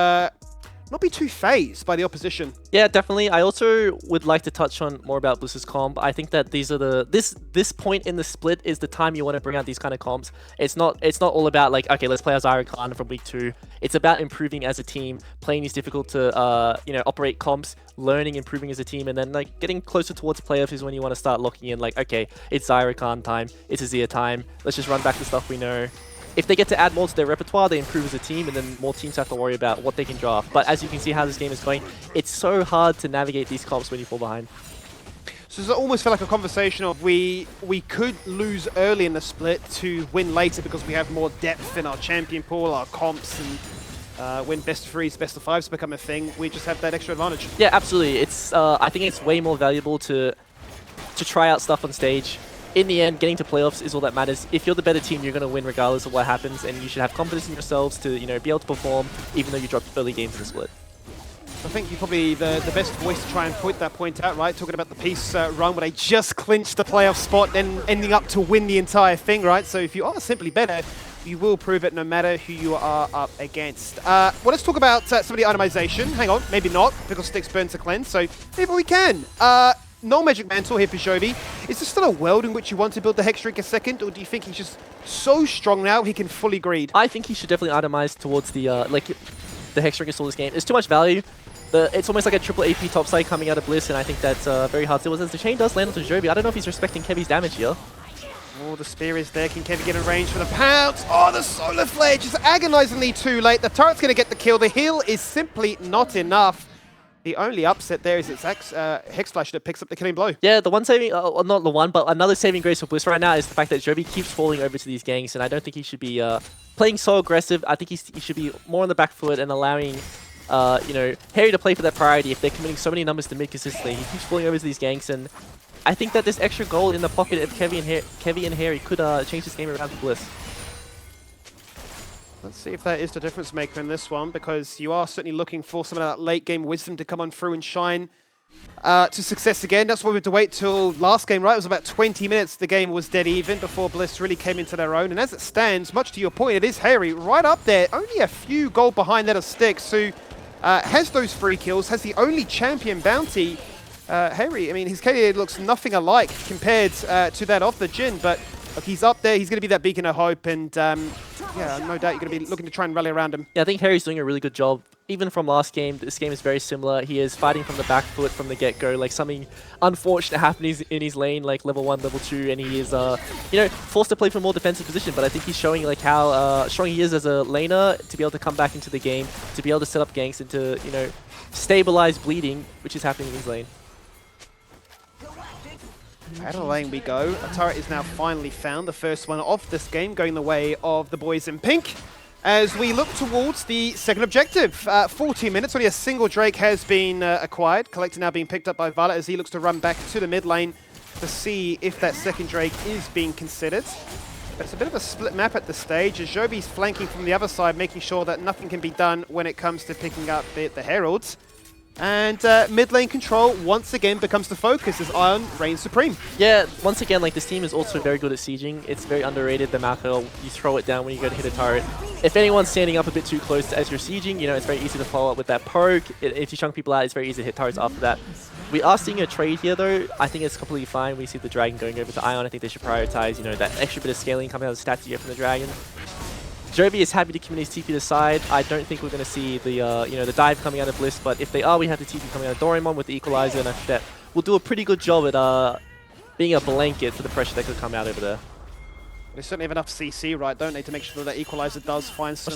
S1: not be too phased by the opposition.
S2: Yeah, definitely. I also would like to touch on more about Bliss's comp. I think that these are this point in the split is the time you want to bring out these kind of comps. It's not all about like, okay, let's play as Zyra Khan from week 2. It's about improving as a team, playing these difficult to you know, operate comps, learning, improving as a team, and then like getting closer towards playoffs is when you want to start locking in like, okay, it's Zyra Khan time, it's Azir time. Let's just run back the stuff we know. If they get to add more to their repertoire, they improve as a team, and then more teams have to worry about what they can draft. But as you can see how this game is going, it's so hard to navigate these comps when you fall behind.
S1: So does it almost feel like a conversation of we could lose early in the split to win later because we have more depth in our champion pool, our comps, and when best of 3s, best of 5s become a thing, we just have that extra advantage.
S2: Yeah, absolutely. It's I think it's way more valuable to try out stuff on stage. In the end, getting to playoffs is all that matters. If you're the better team, you're going to win regardless of what happens, and you should have confidence in yourselves to, you know, be able to perform even though you dropped early games in the split.
S1: I think you're probably the best voice to try and point that point out, right? Talking about the Peace run where they just clinched the playoff spot, then ending up to win the entire thing, right? So if you are simply better, you will prove it no matter who you are up against. Well, let's talk about some of the itemization. Hang on, maybe not, because Styx burns a cleanse, so maybe we can. No Magic Mantle here for Joby. Is there still a world in which you want to build the Hexdrink a second, or do you think he's just so strong now he can fully greed?
S2: I think he should definitely itemize towards the the Hexdrink install this game. There's too much value. It's almost like a triple AP topside coming out of Bliss, and I think that's very hard to deal with. As the chain does land onto Joby, I don't know if he's respecting Kevy's damage here.
S1: Oh, the spear is there. Can Kevin get in range for the pounce? Oh, the solar flare just agonizingly too late. The turret's going to get the kill. The heal is simply not enough. The only upset there is it's Hex Flash that picks up the killing blow.
S2: Yeah, the one saving, not the one, but another saving grace for Bliss right now is the fact that Jovi keeps falling over to these ganks, and I don't think he should be playing so aggressive. I think he should be more on the back foot and allowing, you know, Harry to play for that priority. If they're committing so many numbers to mid consistently, he keeps falling over to these ganks, and I think that this extra goal in the pocket of Kevy and Harry could change this game around for Bliss.
S1: Let's see if that is the difference maker in this one, because you are certainly looking for some of that late game wisdom to come on through and shine to success again. That's why we had to wait till last game, right? It was about 20 minutes. The game was dead even before Bliss really came into their own. And as it stands, much to your point, it is Harry right up there. Only a few gold behind that of Styx, who has those 3 kills, has the only champion bounty. Harry, I mean, his KDA looks nothing alike compared to that of the Jhin, but look, he's up there. He's going to be that beacon of hope, and yeah, no doubt you're going to be looking to try and rally around him.
S2: Yeah, I think Harry's doing a really good job. Even from last game, this game is very similar. He is fighting from the back foot from the get-go. Like, something unfortunate happened in his lane, like level 1, level 2, and he is, you know, forced to play for a more defensive position. But I think he's showing like how strong he is as a laner to be able to come back into the game, to be able to set up ganks and to, you know, stabilize bleeding, which is happening in his lane.
S1: Out of the lane we go. A turret is now finally found, the first one of this game, going the way of the boys in pink. As we look towards the second objective, 14 minutes, only a single Drake has been acquired. Collector now being picked up by Violet as he looks to run back to the mid lane to see if that second Drake is being considered. But it's a bit of a split map at this stage, as Jovi's flanking from the other side, making sure that nothing can be done when it comes to picking up the Heralds. And mid lane control once again becomes the focus as Ion reigns supreme.
S2: Yeah, once again, like, this team is also very good at sieging. It's very underrated, the Mako. You throw it down when you go to hit a turret. If anyone's standing up a bit too close as you're sieging, you know, it's very easy to follow up with that poke. If you chunk people out, it's very easy to hit turrets after that. We are seeing a trade here, though. I think it's completely fine. We see the Dragon going over to Ion. I think they should prioritize, you know, that extra bit of scaling coming out of the stats you get from the Dragon. Jovi is happy to commit his TP to the side. I don't think we're going to see the you know, the dive coming out of Bliss, but if they are, we have the TP coming out of Doraemon with the equalizer, and I think that we'll do a pretty good job at being a blanket for the pressure that could come out over there.
S1: They certainly have enough CC, right, don't they, to make sure that equalizer does find some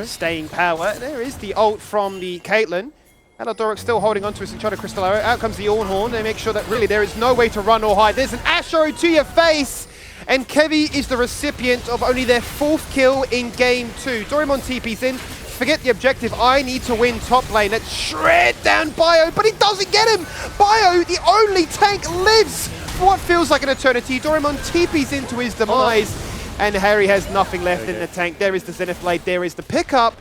S1: staying power. There is the ult from the Caitlyn. Aladoric still holding on to his Enchanted Crystal Arrow. Out comes the Ornhorn. They make sure that really there is no way to run or hide. There's an Ash Arrow to your face! And Kevy is the recipient of only their 4th kill in game 2. Doraemon TP's in. Forget the objective. I need to win top lane. Let's shred down Bio, but he doesn't get him. Bio, the only tank, lives for what feels like an eternity. Doraemon TP's into his demise, and Harry has nothing left in the tank. There is the Zenith Blade. There is the pickup.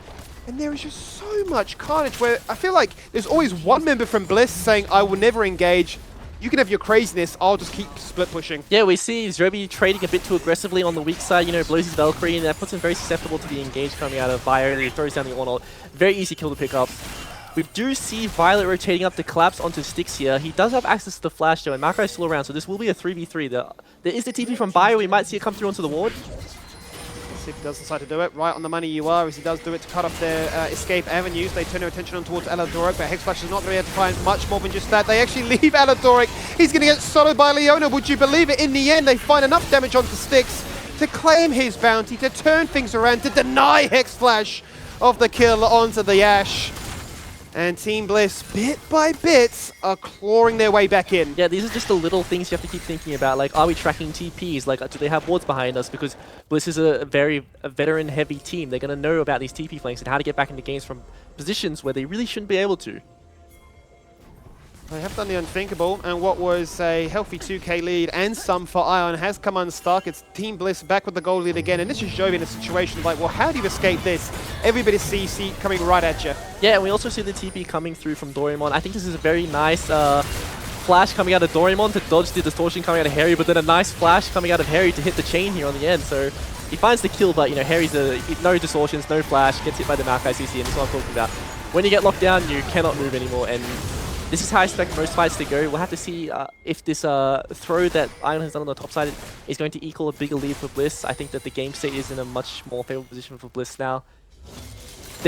S1: And there is just so much carnage where I feel like there's always one member from Bliss saying, I will never engage. You can have your craziness, I'll just keep split pushing.
S2: Yeah, we see Zrobi trading a bit too aggressively on the weak side, you know, blows his Valkyrie, and that puts him very susceptible to the engage coming out of Bio, and he throws down the Ornal. Very easy kill to pick up. We do see Violet rotating up to collapse onto Styx here. He does have access to the flash though, and Makai is still around, so this will be a 3v3. There is the TP from Bio, we might see it come through onto the ward.
S1: Let's see if he does decide to do it. Right on the money you are, as he does do it to cut off their escape avenues. They turn their attention on towards Aladoric, but Hexflash is not going to be able to find much more than just that. They actually leave Aladoric. He's going to get soloed by Leona. Would you believe it? In the end, they find enough damage onto Styx to claim his bounty, to turn things around, to deny Hexflash of the kill onto the Ashe. And Team Bliss, bit by bit, are clawing their way back in.
S2: Yeah, these are just the little things you have to keep thinking about. Like, are we tracking TPs? Like, do they have wards behind us? Because Bliss is a very veteran-heavy team. They're going to know about these TP flanks and how to get back into games from positions where they really shouldn't be able to.
S1: They have done the unthinkable, and what was a healthy 2k lead and some for Ion has come unstuck. It's Team Bliss back with the gold lead again, and this is Jovi in a situation of like, well, how do you escape this? Everybody's CC coming right at you.
S2: Yeah, and we also see the TP coming through from Doraemon. I think this is a very nice flash coming out of Doraemon to dodge the distortion coming out of Harry, but then a nice flash coming out of Harry to hit the chain here on the end. So he finds the kill, but you know, Harry's no distortions, no flash, gets hit by the Makai CC, and that's what I'm talking about. When you get locked down, you cannot move anymore, and this is how I expect most fights to go. We'll have to see if this throw that Ion has done on the top side is going to equal a bigger lead for Bliss. I think that the game state is in a much more favorable position for Bliss now.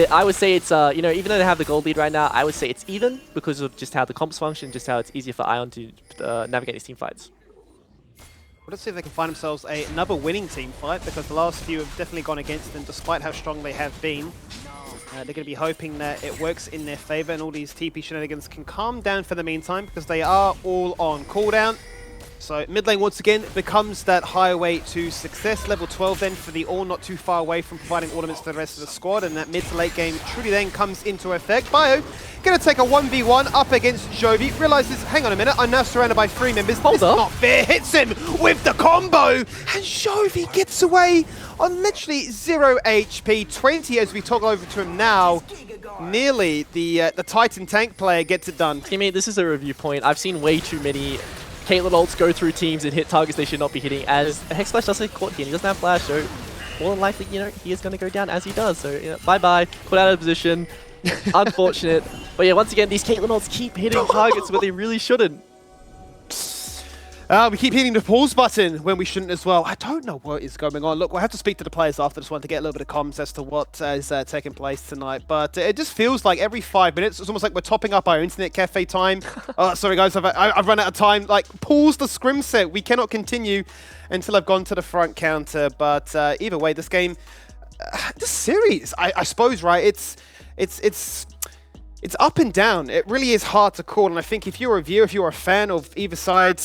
S2: I would say it's, you know, even though they have the gold lead right now, I would say it's even because of just how the comps function, just how it's easier for Ion to navigate these team fights.
S1: Let's see if they can find themselves another winning team fight, because the last few have definitely gone against them, despite how strong they have been. They're going to be hoping that it works in their favor and all these TP shenanigans can calm down for the meantime, because they are all on cooldown. So mid lane once again becomes that highway to success. Level 12 then for the all, not too far away from providing ornaments for the rest of the squad, and that mid to late game truly then comes into effect. Bio going to take a 1v1 up against Jovi, realizes, hang on a minute, I'm now surrounded by 3 members. This is not fair, hits him with the combo, and Jovi gets away on literally 0 HP, 20 as we toggle over to him now. Nearly the Titan tank player gets it done.
S2: Teammate, this is a review point. I've seen way too many Caitlyn ults go through teams and hit targets they should not be hitting, as Hex Splash doesn't get caught here. He doesn't have flash, so more than likely, he is going to go down as he does. So, bye-bye. Put out of position. Unfortunate. But yeah, once again, these Caitlyn ults keep hitting targets where they really shouldn't.
S1: We keep hitting the pause button when we shouldn't as well. I don't know what is going on. Look, we'll have to speak to the players after this one to get a little bit of comms as to what is taking place tonight. But it just feels like every 5 minutes, it's almost like we're topping up our internet cafe time. Oh, sorry guys, I've run out of time. Like, pause the scrim set. We cannot continue until I've gone to the front counter. But either way, this game, this series, I suppose, right? It's up and down. It really is hard to call, and I think if you're a viewer, if you're a fan of either side,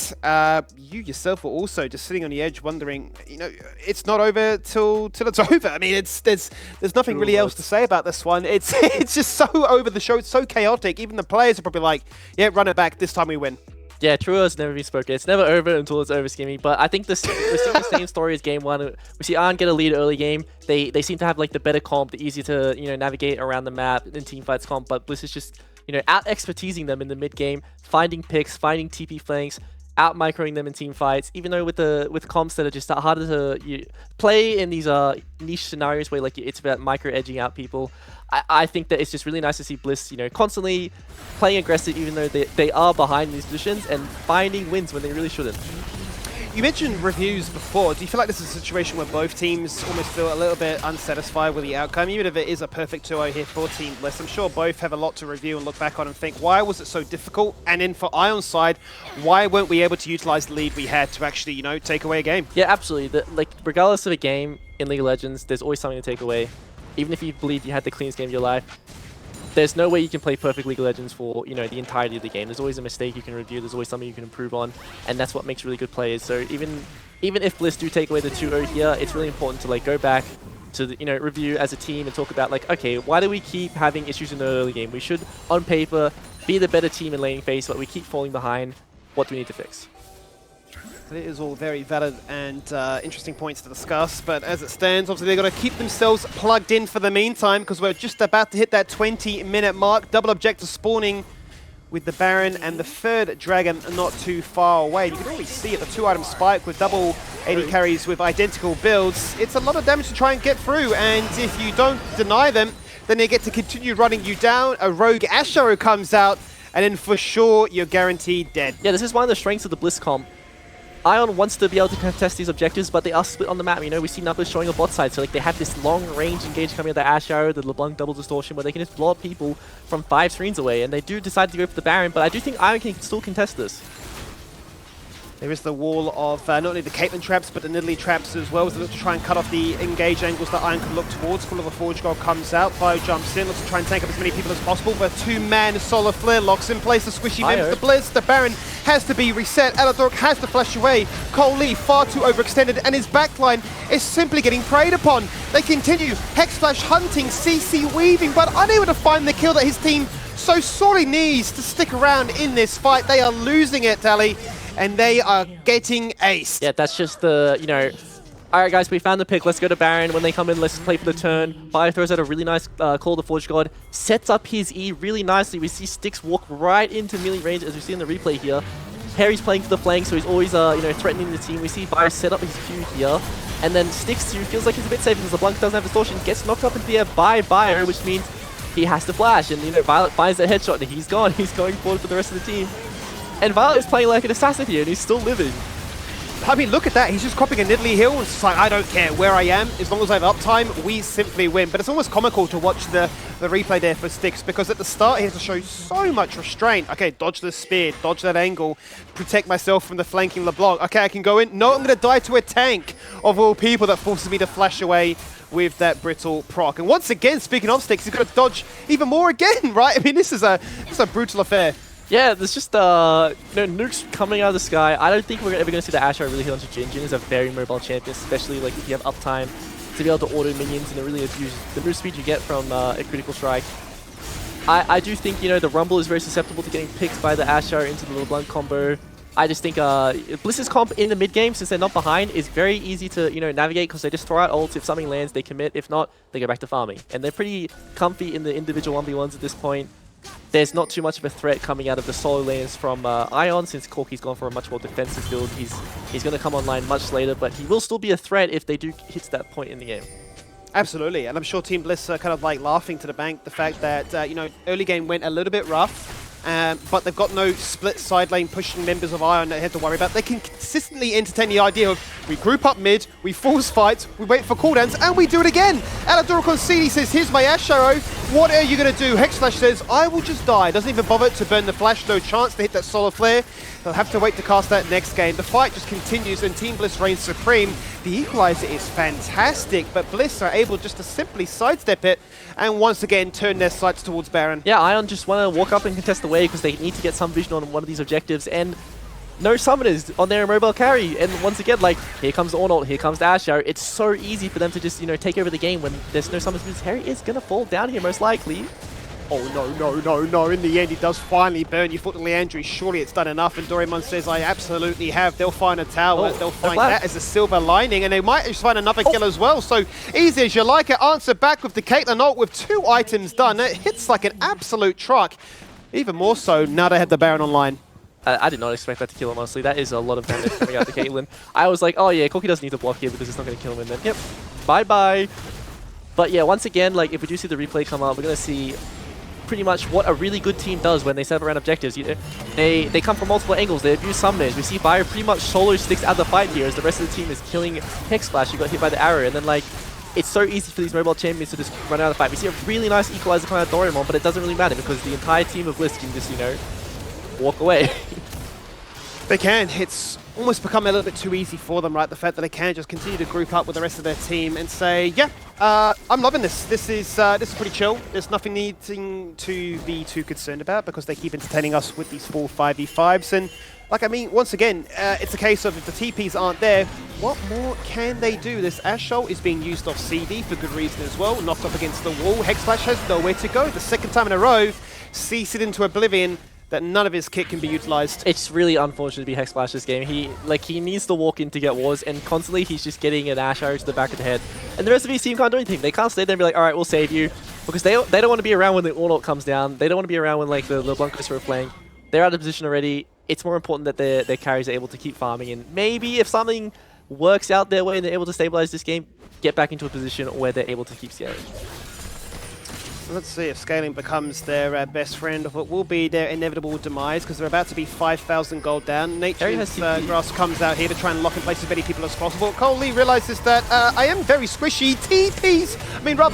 S1: you yourself are also just sitting on the edge wondering, it's not over till it's over. I mean, there's nothing really else to say about this one. It's just so over the show. It's so chaotic. Even the players are probably like, yeah, run it back. This time we win.
S2: Yeah, true has never been spoken. It's never over until it's over, Skimmy. But I think we're seeing the same story as game one. We see Arn get a lead early game. They seem to have like the better comp, the easier to navigate around the map in teamfights comp. But Bliss is just out expertising them in the mid game, finding picks, finding TP flanks, out microing them in team fights. Even though with comps that are just harder to play in these niche scenarios where like it's about micro edging out people. I think that it's just really nice to see Bliss, constantly playing aggressive even though they are behind in these positions and finding wins when they really shouldn't.
S1: You mentioned reviews before. Do you feel like this is a situation where both teams almost feel a little bit unsatisfied with the outcome, even if it is a perfect 2-0 here for Team Bliss? I'm sure both have a lot to review and look back on and think, why was it so difficult? And then for Ion's side, why weren't we able to utilize the lead we had to actually, take away a game?
S2: Yeah, absolutely. Regardless of a game in League of Legends, there's always something to take away. Even if you believe you had the cleanest game of your life, there's no way you can play perfect League of Legends for, the entirety of the game. There's always a mistake you can review, there's always something you can improve on, and that's what makes really good players. So even if Bliss do take away the 2-0 here, it's really important to go back to the, review as a team and talk about okay, why do we keep having issues in the early game? We should, on paper, be the better team in laning phase, but we keep falling behind. What do we need to fix?
S1: It is all very valid and interesting points to discuss, but as it stands, obviously they've got to keep themselves plugged in for the meantime, because we're just about to hit that 20-minute mark. Double objective spawning with the Baron and the third Dragon not too far away. You can already see it, the 2-item spike with double AD carries with identical builds. It's a lot of damage to try and get through, and if you don't deny them, then they get to continue running you down. A rogue Ash Arrow comes out, and then for sure, you're guaranteed dead. Yeah,
S2: this is one of the strengths of the Bliss comp. Ion wants to be able to contest these objectives, but they are split on the map. We see Knuckles showing a bot side, so they have this long range engage coming with the Ash Arrow, the LeBlanc double distortion, where they can just blow up people from 5 screens away, and they do decide to go for the Baron, but I do think Ion can still contest this.
S1: There is the wall of not only the Caitlyn traps, but the Nidalee traps as well, as they look to try and cut off the engage angles that Iron can look towards. Full of a Forge God comes out, Bio jumps in, looks to try and tank up as many people as possible, but 2-man Solar Flare locks in place the squishy members. The Bliss, the Baron has to be reset, Aladork has to flash away, Cole Lee far too overextended, and his backline is simply getting preyed upon. They continue, Hex Flash hunting, CC weaving, but unable to find the kill that his team so sorely needs to stick around in this fight. They are losing it, Tally. And they are getting aced.
S2: Yeah, that's just the, alright guys, we found the pick, let's go to Baron. When they come in, let's play for the turn. Bio throws out a really nice call to Forge God, sets up his E really nicely. We see Styx walk right into melee range, as we see in the replay here. Harry's playing for the flank, so he's always, threatening the team. We see Bio set up his Q here. And then Styx, who feels like he's a bit safe because the Blanc doesn't have distortion, gets knocked up into the air by Bio, which means he has to flash. And, Violet finds that headshot, and he's gone. He's going forward for the rest of the team. And Violet is playing like an assassin here, and he's still living.
S1: I mean, look at that. He's just copying a Nidalee Hill. It's like, I don't care where I am. As long as I have uptime, we simply win. But it's almost comical to watch the replay there for Styx, because at the start he has to show so much restraint. Okay, dodge the spear, dodge that angle, protect myself from the flanking LeBlanc. Okay, I can go in. No, I'm going to die to a tank of all people that forces me to flash away with that brittle proc. And once again, speaking of Styx, he's got to dodge even more again, right? I mean, this is a brutal affair.
S2: Yeah, there's just nukes coming out of the sky. I don't think we're ever going to see the Asher really hit onto Jin. Jin is a very mobile champion, especially like if you have uptime to be able to auto minions and really abuse the move speed you get from a critical strike. I do think, you know, the Rumble is very susceptible to getting picked by the Asher into the LeBlanc combo. I just think Bliss's comp in the mid game, since they're not behind, is very easy to, you know, navigate, because they just throw out ults. If something lands, they commit. If not, they go back to farming. And they're pretty comfy in the individual 1v1s at this point. There's not too much of a threat coming out of the solo lanes from Ion, since Corki's gone for a much more defensive build. He's going to come online much later, but he will still be a threat if they do hit that point in the game. Absolutely,
S1: and I'm sure Team Bliss are kind of like laughing to the bank the fact that, you know, early game went a little bit rough. But they've got no split side lane pushing members of Ion that they have to worry about. They can consistently entertain the idea of, we group up mid, we force fights, we wait for cooldowns, and we do it again. Aladoricon CD says, here's my Ash arrow. What are you going to do? Hexflash says, I will just die. Doesn't even bother to burn the flash. No chance to hit that solar flare. They'll have to wait to cast that next game. The fight just continues and Team Bliss reigns supreme. The equalizer is fantastic, but Bliss are able just to simply sidestep it and once again turn their sights towards Baron.
S2: Yeah, Ion just want to walk up and contest the wave because they need to get some vision on one of these objectives, and no summoners on their mobile carry. And once again, like, here comes the Ornalt, here comes the Asher. It's so easy for them to just, you know, take over the game when there's no summoners. Harry is going to fall down here most likely.
S1: Oh, no. In the end, he does finally burn. You thought to Leandri, surely it's done enough. And Doraemon says, I absolutely have. They'll find a tower. They'll find that as a silver lining. And they might just find another kill as well. So easy as you like it. Answer back with the Caitlyn ult with 2 items done. It hits like an absolute truck. Even more so now they have the Baron online.
S2: I did not expect that to kill him, honestly. That is a lot of damage coming out to Caitlyn. I was like, oh yeah, Corki doesn't need to block here because it's not going to kill him. And then, yep, bye-bye. But yeah, once again, like, if we do see the replay come up, we're going to see pretty much what a really good team does when they set up around objectives. You know, they come from multiple angles. They abuse summoners. We see Fire pretty much solo sticks out the fight here as the rest of the team is killing Hexflash, who got hit by the arrow. And then, like, it's so easy for these mobile champions to just run out of the fight. We see a really nice equalizer coming out of Doraemon, but it doesn't really matter because the entire team of Bliss can just, you know, walk away.
S1: They can. It's almost become a little bit too easy for them, right? The fact that they can just continue to group up with the rest of their team and say, yeah, I'm loving this. This is pretty chill. There's nothing needing to be too concerned about because they keep entertaining us with these 4 5v5s. And, like, I mean, once again, it's a case of if the TPs aren't there, what more can they do? This Ash ult is being used off CD for good reason as well. Knocked up against the wall. Hexflash has nowhere to go. The second time in a row, cease it into oblivion that none of his kit can be utilized.
S2: It's really unfortunate to be Hexflash this game. He needs to walk in to get wars, and constantly he's just getting an Ash arrow to the back of the head. And the rest of his team can't do anything. They can't stay there and be like, all right, we'll save you. Because they don't want to be around when the Ornalt comes down. They don't want to be around when, like, the LeBlanc goes for a flank. They're out of position already. It's more important that their carries are able to keep farming. And maybe if something works out their way and they're able to stabilize this game, get back into a position where they're able to keep scaling.
S1: Let's see if scaling becomes their best friend of what will be their inevitable demise, because they're about to be 5,000 gold down. Nature's Grass comes out here to try and lock in place as many people as possible. Cole Lee realizes that I am very squishy. TPs,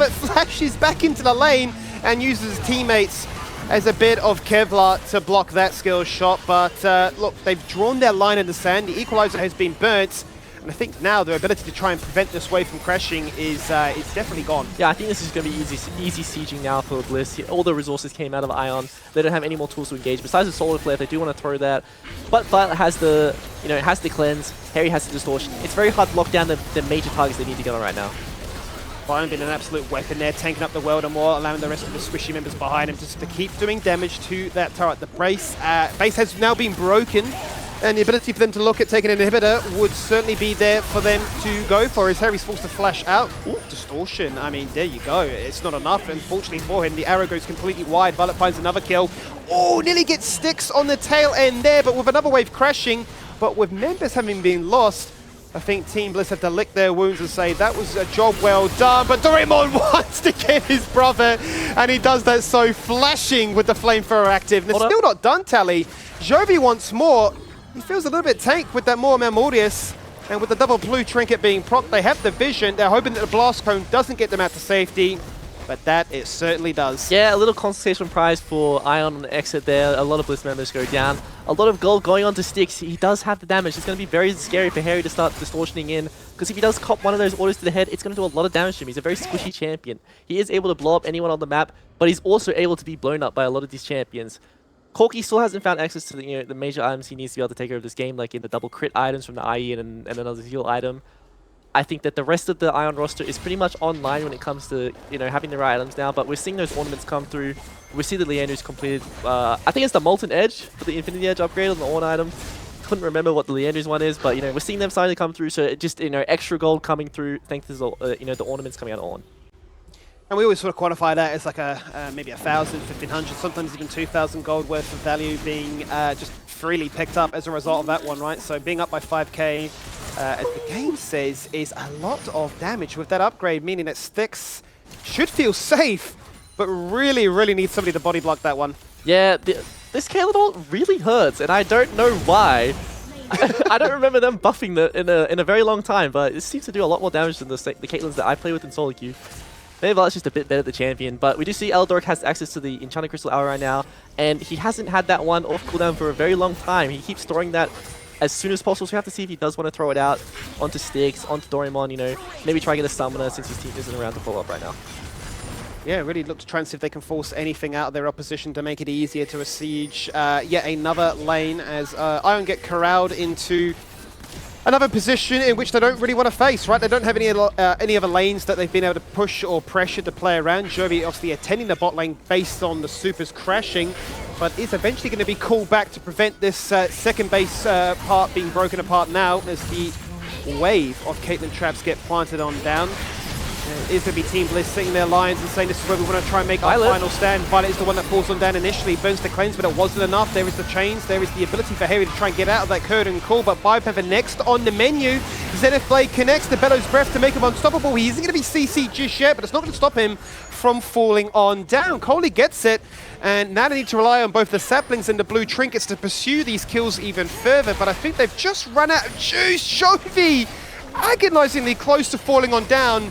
S1: flashes back into the lane and uses his teammates as a bit of Kevlar to block that skill shot. But look, they've drawn their line in the sand. The equalizer has been burnt. And I think now their ability to try and prevent this wave from crashing is definitely gone.
S2: Yeah, I think this is going to be easy sieging now for Bliss. All the resources came out of Ion. They don't have any more tools to engage. Besides the solar flare, they do want to throw that. But Violet has the, has the cleanse. Harry has the distortion. It's very hard to lock down the major targets they need to get on right now.
S1: Violet being an absolute weapon there, tanking up the world and more, allowing the rest of the squishy members behind him just to keep doing damage to that turret. The base has now been broken. And the ability for them to look at taking an inhibitor would certainly be there for them to go for, as Harry's forced to flash out. Ooh, distortion. I mean, there you go. It's not enough, unfortunately for him. The arrow goes completely wide. Violet finds another kill. Oh, nearly gets Styx on the tail end there, but with another wave crashing. But with members having been lost, I think Team Bliss have to lick their wounds and say that was a job well done. But Doraemon wants to get his brother, and he does that so flashing with the flamethrower active. And it's still not done, Tally. Jovi wants more. he feels a little bit tank with that Mortius. And with the double blue trinket being propped, they have the vision. They're hoping that the blast cone doesn't get them out to safety. But that it certainly does.
S2: Yeah, a little consolation prize for Ion on the exit there. A lot of Bliss members go down. A lot of gold going on to Sticks. He does have the damage. It's going to be very scary for Harry to start distortioning in. Because if he does cop one of those orders to the head, it's going to do a lot of damage to him. He's a very squishy champion. He is able to blow up anyone on the map, but he's also able to be blown up by a lot of these champions. Corky still hasn't found access to the, the major items he needs to be able to take over this game, like in the double crit items from the IE and another heal item. I think that the rest of the Ion roster is pretty much online when it comes to, having the right items now, but we're seeing those ornaments come through. We see the Leandro's completed, I think it's the Molten Edge for the Infinity Edge upgrade on the Orn item. Couldn't remember what the Leandro's one is, but, we're seeing them starting to come through, so it just, extra gold coming through thanks to, the ornaments coming out of Orn.
S1: And we always sort of quantify that as like maybe 1,000, 1,500, sometimes even 2,000 gold worth of value being just freely picked up as a result of that one, right? So being up by 5k, as the game says, is a lot of damage with that upgrade, meaning that Sticks should feel safe, but really, really needs somebody to body block that one.
S2: Yeah, this Caitlyn ult really hurts, and I don't know why. I don't remember them buffing in a very long time, but it seems to do a lot more damage than the Caitlyn's that I play with in solo queue. Maybe that's just a bit better at the champion, but we do see Eldork has access to the Enchanted Crystal Hour right now, and he hasn't had that one off cooldown for a very long time. He keeps throwing that as soon as possible, so we have to see if he does want to throw it out onto Styx, onto Doraemon, maybe try to get a summoner since his team isn't around to follow up right now.
S1: Yeah, really look to try and see if they can force anything out of their opposition to make it easier to besiege yet another lane as Ion get corralled into another position in which they don't really want to face, right? They don't have any other lanes that they've been able to push or pressure to play around. Jovi obviously attending the bot lane based on the supers crashing, but is eventually going to be called back to prevent this second base part being broken apart now as the wave of Caitlyn traps get planted on down. Is going to be Team Bliss sitting their lines and saying this is where we want to try and make our final stand. Violet is the one that falls on down initially, burns the cleanse, but it wasn't enough. There is the chains, there is the ability for Harry to try and get out of that curtain call, but Biopanther next on the menu. Zenith Blade connects to Bellow's Breath to make him unstoppable. He isn't going to be CC'd just yet, but it's not going to stop him from falling on down. Coley gets it, and now they need to rely on both the saplings and the blue trinkets to pursue these kills even further, but I think they've just run out of juice. Jovi agonizingly close to falling on down.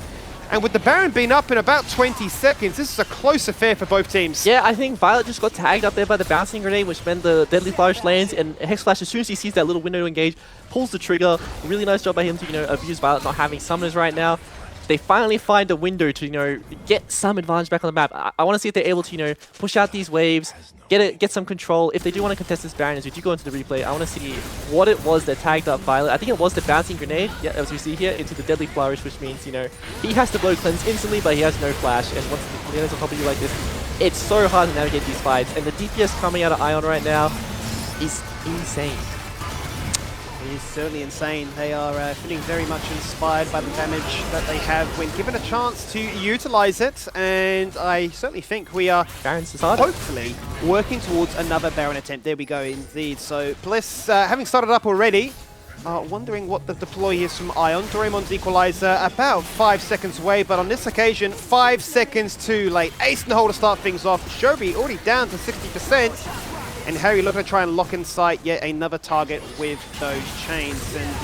S1: And with the Baron being up in about 20 seconds, this is a close affair for both teams.
S2: Yeah, I think Violet just got tagged up there by the bouncing grenade, which meant the Deadly Flourish lands, and Hex Flash, as soon as he sees that little window to engage, pulls the trigger. Really nice job by him to, abuse Violet not having summoners right now. They finally find a window to, get some advantage back on the map. I want to see if they're able to, push out these waves, get some control. If they do want to contest this Baron, as we do go into the replay, I want to see what it was that tagged up Violet. I think it was the bouncing grenade, yeah, as we see here, into the Deadly Flourish, which means, he has to blow cleanse instantly, but he has no flash. And once the grenades on top of you like this, it's so hard to navigate these fights. And the DPS coming out of Ion right now is insane.
S1: It is certainly insane. They are feeling very much inspired by the damage that they have when given a chance to utilize it, and I certainly think we are hopefully working towards another Baron attempt. There we go, indeed. So Bliss, having started up already, wondering what the deploy is from Ion. Doraemon's equalizer about 5 seconds away, but on this occasion, 5 seconds too late. Ace in the hole to start things off. Jovi already down to 60%. And Harry looking to try and lock in sight yet another target with those chains. And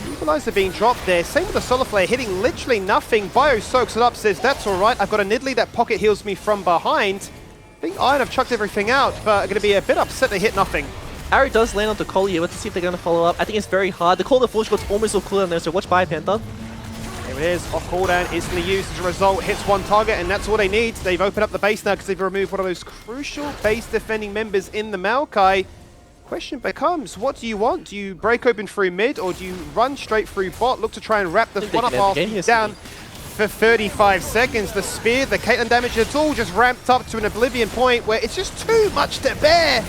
S1: the equalizer being dropped there. Same with the Solar Flare, hitting literally nothing. Bio soaks it up, says, that's all right. I've got a Nidalee that pocket heals me from behind. I think Iron have chucked everything out, but are going to be a bit upset they hit nothing.
S2: Arrow does land on the Collie here. Let's see if they're going to follow up. I think it's very hard. The Call of the Forge God's almost off cooldown there, so watch Biopanther.
S1: There it is, off cooldown, instantly used as a result, hits one target, and that's all they need. They've opened up the base now because they've removed one of those crucial base defending members in the Maokai. Question becomes, what do you want? Do you break open through mid, or do you run straight through bot, look to try and wrap this one up after down for 35 seconds? The spear, the Caitlyn damage, it's all just ramped up to an oblivion point where it's just too much to bear.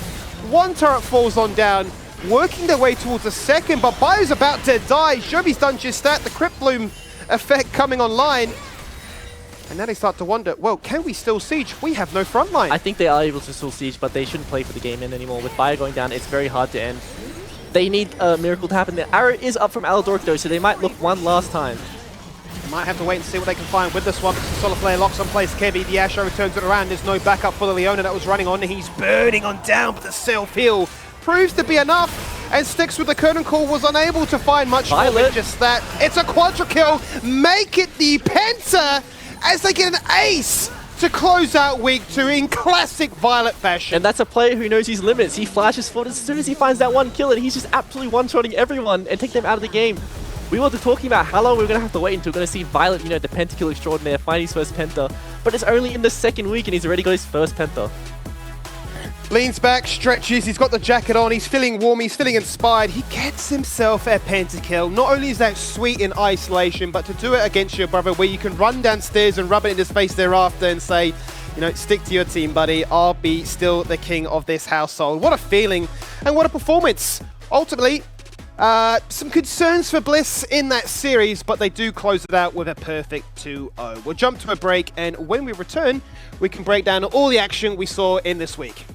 S1: One turret falls on down, working their way towards a second, but Bio's about to die. Jovi's done just that, the Crypt Bloom effect coming online, and now they start to wonder, well, can we still siege? We have no front line.
S2: I think they are able to still siege, but they shouldn't play for the game end anymore. With Bio going down, it's very hard to end. They need a miracle to happen there. Arrow is up from Aldork though, so they might look one last time.
S1: They might have to wait and see what they can find with this one, because the Solar Flare locks on place. Kevy, the Asher returns it around. There's no backup for the Leona that was running on. He's burning on down, but the self-heal proves to be enough. and sticks with the curtain call, was unable to find much more than
S2: Violet.
S1: just that. It's a quadra kill, make it the Penta as they get an ace to close out week 2 in classic Violet fashion.
S2: And that's a player who knows his limits. He flashes forward as soon as he finds that one kill, and he's just absolutely one-shotting everyone and take them out of the game. We were talking about how long we were going to have to wait until we're going to see Violet, you know, the pentakill extraordinaire, find his first penta. But it's only in the second week and he's already got his first penta.
S1: Leans back, stretches, he's got the jacket on, he's feeling warm, he's feeling inspired. He gets himself a pentakill. Not only is that sweet in isolation, but to do it against your brother where you can run downstairs and rub it in his face thereafter and say, you know, stick to your team, buddy. I'll be still the king of this household. What a feeling and what a performance. Ultimately, some concerns for Bliss in that series, but they do close it out with a perfect 2-0. We'll jump to a break, and when we return, we can break down all the action we saw in this week.